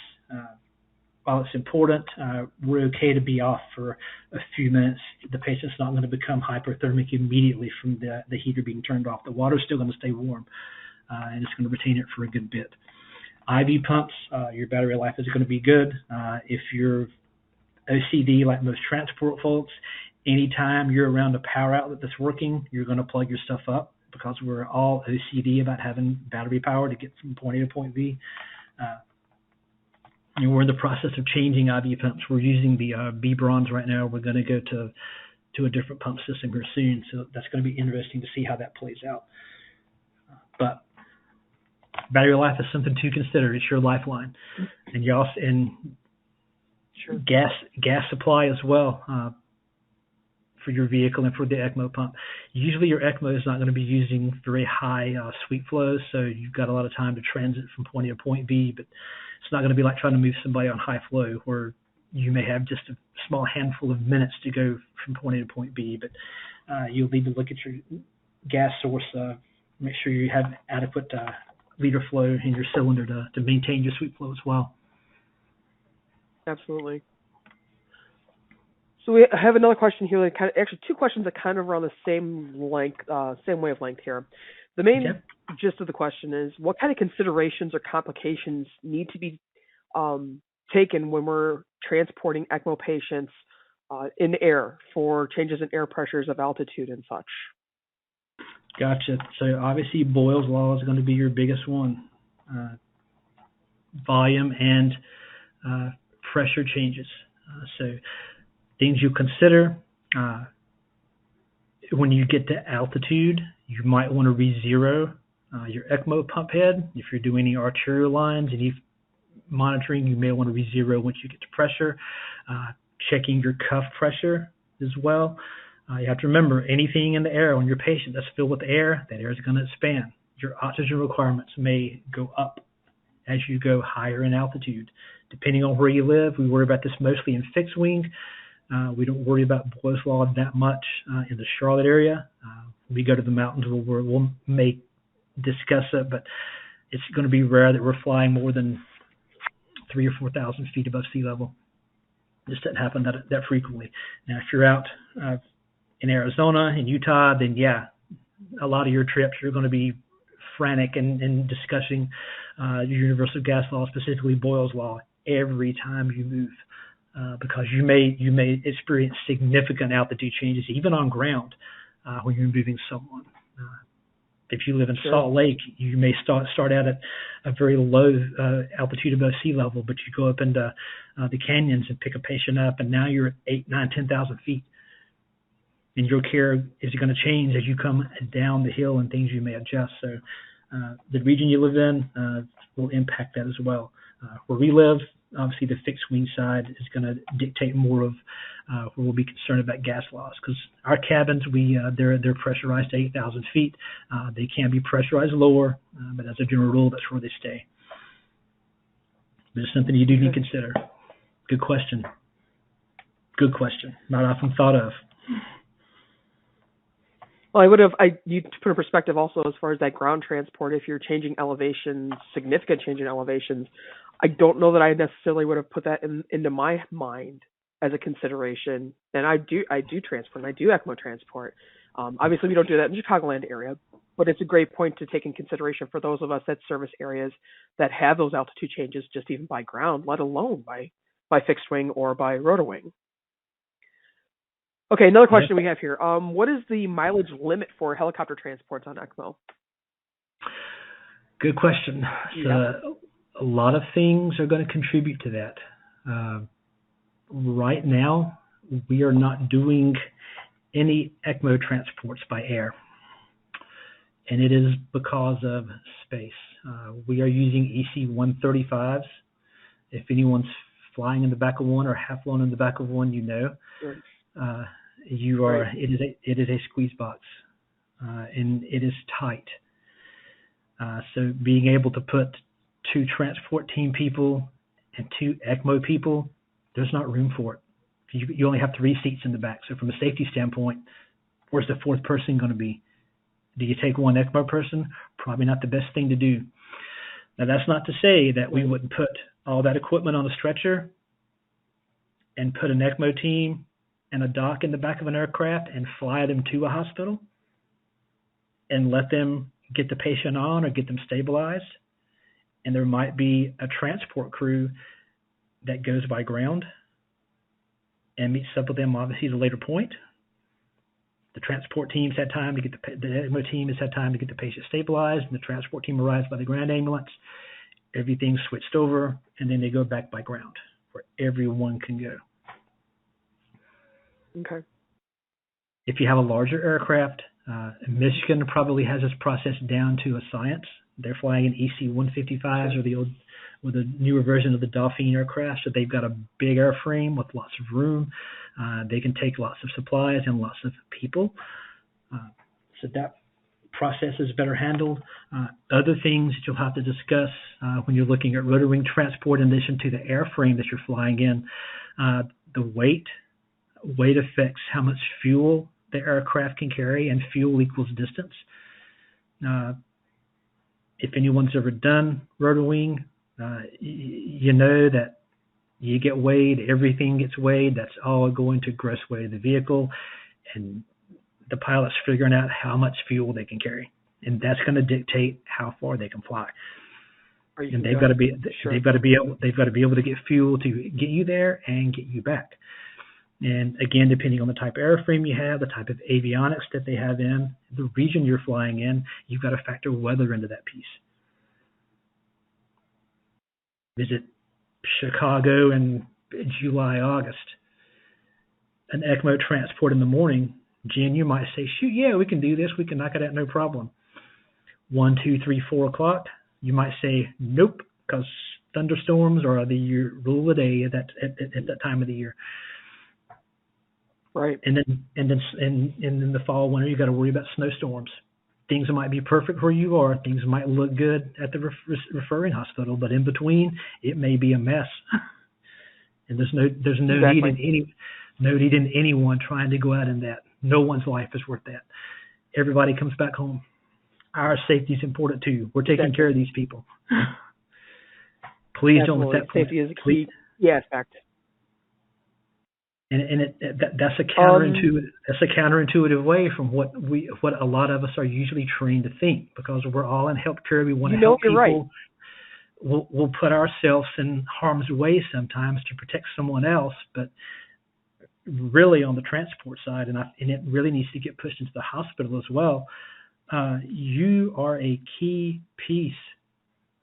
while it's important, we're okay to be off for a few minutes. The patient's not going to become hyperthermic immediately from the heater being turned off. The water's still going to stay warm, and it's going to retain it for a good bit. IV pumps, your battery life is going to be good. If you're OCD, like most transport folks, anytime you're around a power outlet that's working, you're going to plug your stuff up because we're all OCD about having battery power to get from point A to point B. We're in the process of changing IV pumps. We're using the B-Bronze right now. We're going to go to a different pump system here soon, so that's going to be interesting to see how that plays out. But battery life is something to consider. It's your lifeline, and you also sure. gas supply as well for your vehicle and for the ECMO pump. Usually, your ECMO is not going to be using very high sweep flows, so you've got a lot of time to transit from point A to point B. But it's not going to be like trying to move somebody on high flow, where you may have just a small handful of minutes to go from point A to point B. But you'll need to look at your gas source. Make sure you have adequate liter flow in your cylinder to maintain your sweep flow as well. Absolutely. So we have another question here. Actually, two questions that kind of are on the same wavelength here. The main gist of the question is, what kind of considerations or complications need to be taken when we're transporting ECMO patients in air for changes in air pressures of altitude and such? Gotcha. So obviously Boyle's law is going to be your biggest one. Volume and pressure changes. So things you consider, when you get to altitude, you might want to re-zero Your ECMO pump head, if you're doing any arterial lines, any monitoring, you may want to re-zero once you get to pressure. Checking your cuff pressure as well. You have to remember, anything in the air on your patient that's filled with air, that air is going to expand. Your oxygen requirements may go up as you go higher in altitude. Depending on where you live, we worry about this mostly in fixed wing. We don't worry about Boyle's Law that much in the Charlotte area. We go to the mountains where we may discuss it, but it's going to be rare that we're flying more than 3,000 or 4,000 feet above sea level. This doesn't happen that frequently. Now, if you're out in Arizona, in Utah, then yeah, a lot of your trips you're going to be frantic and discussing universal gas law, specifically Boyle's Law, every time you move, because you may experience significant altitude changes even on ground when you're moving someone. If you live in Salt Lake, you may start out at a very low altitude above sea level, but you go up into the canyons and pick a patient up, and now you're at 8, 9, 10,000 feet. And your care is going to change as you come down the hill, and things you may adjust. So the region you live in will impact that as well. Where we live, obviously the fixed wing side is going to dictate more of where we'll be concerned about gas loss, because our cabins, they're pressurized to 8,000 feet. They can be pressurized lower, but as a general rule, that's where they stay. But it's something you do need to consider. Good question. Good question. Not often thought of. Well, you to put in perspective also as far as that ground transport, if you're changing elevations, significant change in elevations, I don't know that I necessarily would have put that into my mind as a consideration. And I do transport, and I do ECMO transport. Obviously, we don't do that in the Chicagoland area, but it's a great point to take in consideration for those of us that service areas that have those altitude changes, just even by ground, let alone by fixed wing or by rotor wing. Okay, another question we have here. What is the mileage limit for helicopter transports on ECMO? Good question. So, a lot of things are going to contribute to that. Right now, we are not doing any ECMO transports by air, and it is because of space. We are using EC-135s. If anyone's flying in the back of one or half flown in the back of one, you know. Sure. It is a squeeze box, and it is tight. So being able to put 2 transport team people and 2 ECMO people, there's not room for it. You only have 3 seats in the back. So from a safety standpoint, where's the 4th person going to be? Do you take 1 ECMO person? Probably not the best thing to do. Now, that's not to say that we wouldn't put all that equipment on a stretcher and put an ECMO team and a doc in the back of an aircraft and fly them to a hospital and let them get the patient on or get them stabilized. And there might be a transport crew that goes by ground and meets up with them, obviously, at a later point. The transport team's had time to get the ECMO team has had time to get the patient stabilized, and the transport team arrives by the ground ambulance. Everything's switched over, and then they go back by ground where everyone can go. Okay. If you have a larger aircraft, Michigan probably has this process down to a science. They're flying in EC-155s or the newer version of the Dauphine aircraft, so they've got a big airframe with lots of room. They can take lots of supplies and lots of people. So that process is better handled. Other things that you'll have to discuss when you're looking at rotor wing transport, in addition to the airframe that you're flying in, the weight. Weight affects how much fuel the aircraft can carry, and fuel equals distance. If anyone's ever done rotor wing, you know that you get weighed, everything gets weighed. That's all going to gross weight of the vehicle, and the pilot's figuring out how much fuel they can carry, and that's going to dictate how far they can fly. And they've got to be able to get fuel to get you there and get you back. And again, depending on the type of airframe you have, the type of avionics that they have in, the region you're flying in, you've got to factor weather into that piece. Visit Chicago in July, August. An ECMO transport in the morning, Jen, you might say, shoot, yeah, we can do this. We can knock it out, no problem. 1, 2, 3, 4 o'clock, you might say nope, because thunderstorms are the rule of the day at that time of the year. Right. And then in the fall, winter, you got to worry about snowstorms. Things might be perfect where you are. Things might look good at the referring hospital, but in between, it may be a mess. And there's no Exactly. need in anyone trying to go out in that. No one's life is worth that. Everybody comes back home. Our safety is important too. We're taking care of these people. Please don't let that point. Safety is a key aspect. And that's a counterintuitive way from what a lot of us are usually trained to think, because we're all in healthcare. We want to help people. Right. We'll put ourselves in harm's way sometimes to protect someone else, but really on the transport side, and it really needs to get pushed into the hospital as well. You are a key piece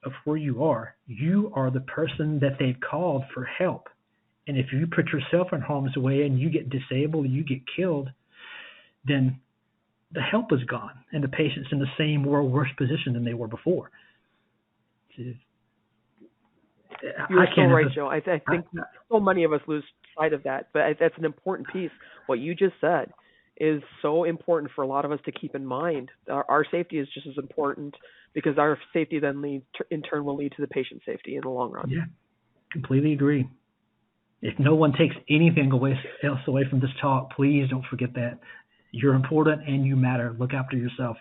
of where you are. You are the person that they've called for help. And if you put yourself in harm's way and you get disabled, you get killed, then the help is gone, and the patient's in the same or worse position than they were before. You're so right, Joe. I think so many of us lose sight of that, but that's an important piece. What you just said is so important for a lot of us to keep in mind. Our safety is just as important, because our safety then in turn will lead to the patient safety in the long run. Yeah, completely agree. If no one takes anything else away from this talk, please don't forget that. You're important and you matter. Look after yourself.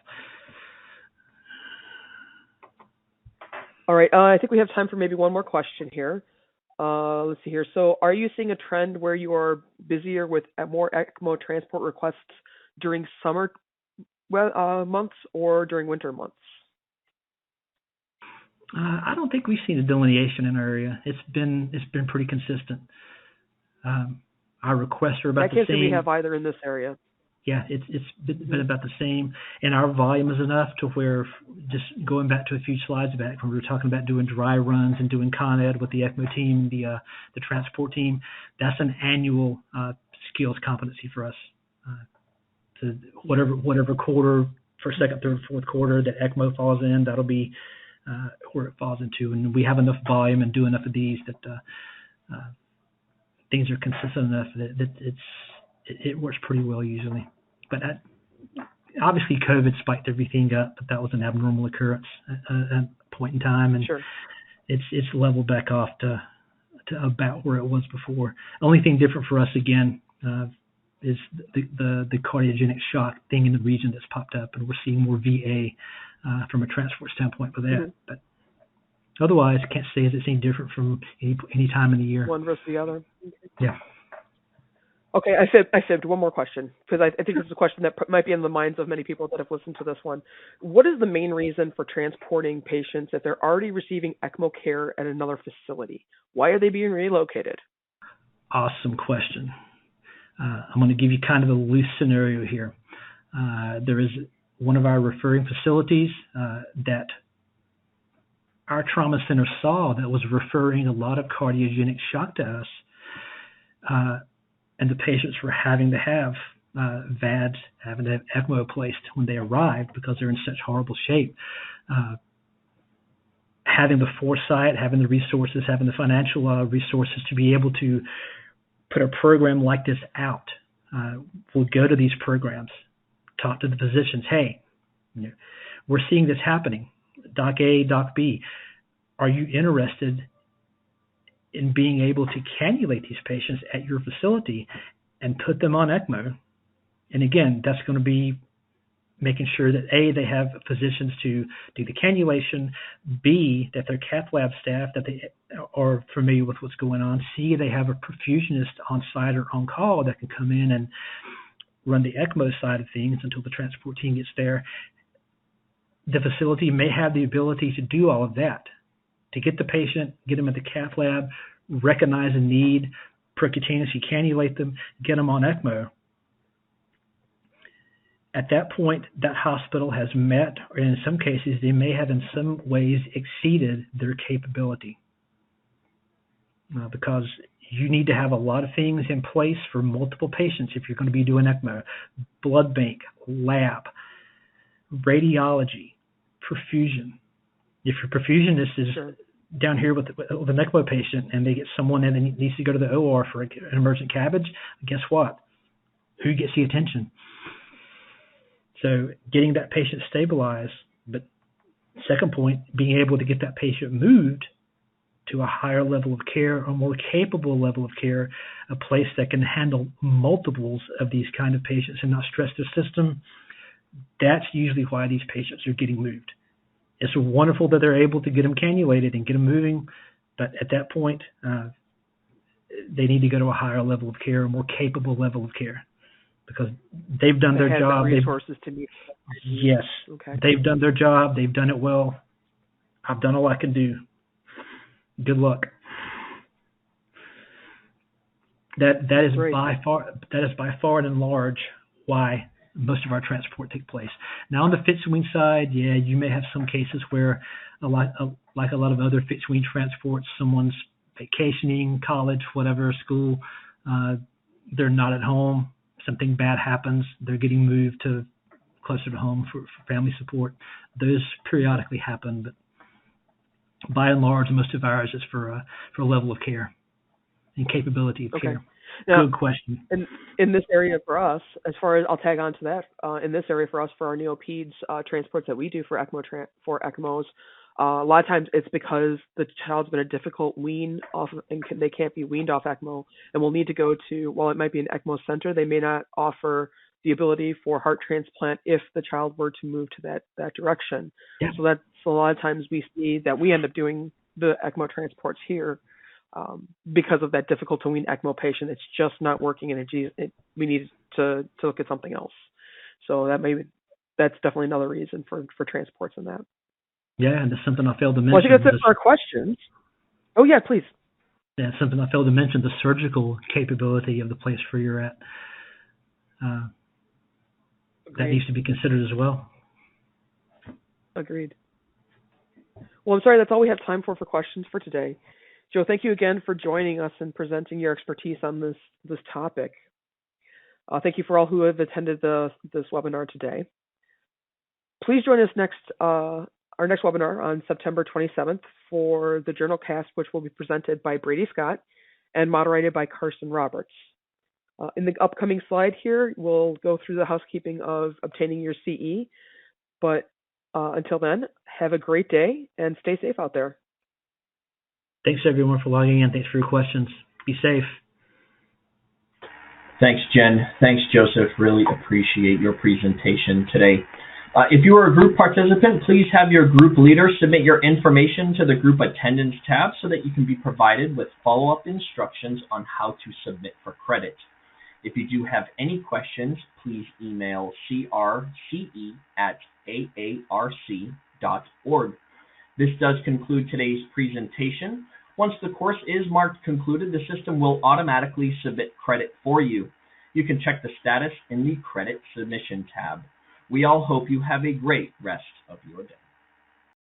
All right. I think we have time for maybe one more question here. Let's see here. So are you seeing a trend where you are busier with more ECMO transport requests during summer months or during winter months? I don't think we've seen a delineation in our area. It's been pretty consistent. Our requests are about the same. I can't say we have either in this area. Yeah, it's been about the same, and our volume is enough to where, just going back to a few slides back when we were talking about doing dry runs and doing Con Ed with the ECMO team, the transport team, that's an annual skills competency for us. To whatever quarter, first, second, third, fourth quarter that ECMO falls in, that'll be where it falls into, and we have enough volume and do enough of these that things are consistent enough that it works pretty well usually. But obviously COVID spiked everything up, but that was an abnormal occurrence at a point in time, and sure. It's leveled back off to about where it was before. The only thing different for us again is the cardiogenic shock thing in the region that's popped up, and we're seeing more VA from a transport standpoint for that. Mm-hmm. But otherwise, I can't say it's any different from any time in the year. One versus the other. Yeah. Okay, I saved one more question, because I think this is a question that might be in the minds of many people that have listened to this one. What is the main reason for transporting patients if they're already receiving ECMO care at another facility? Why are they being relocated? Awesome question. I'm going to give you kind of a loose scenario here. There is one of our referring facilities that our trauma center saw that was referring a lot of cardiogenic shock to us. And the patients were having to have VADs, having to have ECMO placed when they arrived because they're in such horrible shape. Having the foresight, having the resources, having the financial resources to be able to put a program like this out. We'll go to these programs, talk to the physicians. Hey, we're seeing this happening. Doc A, Doc B, are you interested in being able to cannulate these patients at your facility and put them on ECMO? And again, that's going to be making sure that A, they have physicians to do the cannulation, B, that their cath lab staff, that they are familiar with what's going on, C, they have a perfusionist on site or on call that can come in and run the ECMO side of things until the transport team gets there. The facility may have the ability to do all of that, to get the patient, get them at the cath lab, recognize a need, percutaneously cannulate them, get them on ECMO. At that point, that hospital has met, or in some cases, they may have in some ways exceeded their capability. Because you need to have a lot of things in place for multiple patients if you're going to be doing ECMO. Blood bank, lab, radiology, perfusion. If your perfusionist is Sure. down here with an ECMO patient and they get someone in that needs to go to the OR for an emergent cabbage, guess what? Who gets the attention? So getting that patient stabilized, but second point, being able to get that patient moved to a higher level of care, a more capable level of care, a place that can handle multiples of these kind of patients and not stress the system. That's usually why these patients are getting moved. It's wonderful that they're able to get them cannulated and get them moving, but at that point, they need to go to a higher level of care, a more capable level of care, because they've done their job. The resources to meet. Yes. Okay. They've done their job. They've done it well. I've done all I can do. Good luck. That is Great. by far and large why most of our transport take place. Now on the fixed wing side, yeah, you may have some cases where like a lot of other fixed wing transports, someone's vacationing, college, whatever, school, they're not at home, something bad happens, they're getting moved to closer to home for family support. Those periodically happen, but by and large, most of ours is for a level of care and capability of care. Now, good question. In this area for us, as far as I'll tag on to that, in this area for us, for our neo-peds transports that we do for ECMOs, a lot of times it's because the child's been a difficult wean off and they can't be weaned off ECMO, and we'll need to go to, while it might be an ECMO center, they may not offer the ability for heart transplant if the child were to move to that direction. Yeah. So that's a lot of times we see that we end up doing the ECMO transports here because of that difficult to wean ECMO patient. It's just not working, and we need to look at something else. So that's definitely another reason for transports in that. Yeah, and there's something I failed to mention. Well, I think that's it for our questions. Oh yeah, please. Yeah, something I failed to mention: the surgical capability of the place where you're at. That needs to be considered as well. Agreed. Well, I'm sorry, that's all we have time for questions for today. Joe, thank you again for joining us and presenting your expertise on this topic. Thank you for all who have attended this webinar today. Please join us our next webinar on September 27th for the Journal Cast, which will be presented by Brady Scott and moderated by Karsten Roberts. In the upcoming slide here, we'll go through the housekeeping of obtaining your CE. But until then, have a great day and stay safe out there. Thanks, everyone, for logging in. Thanks for your questions. Be safe. Thanks, Jen. Thanks, Joseph. Really appreciate your presentation today. If you are a group participant, please have your group leader submit your information to the group attendance tab so that you can be provided with follow-up instructions on how to submit for credit. If you do have any questions, please email crce@aarc.org. This does conclude today's presentation. Once the course is marked concluded, the system will automatically submit credit for you. You can check the status in the Credit Submission tab. We all hope you have a great rest of your day.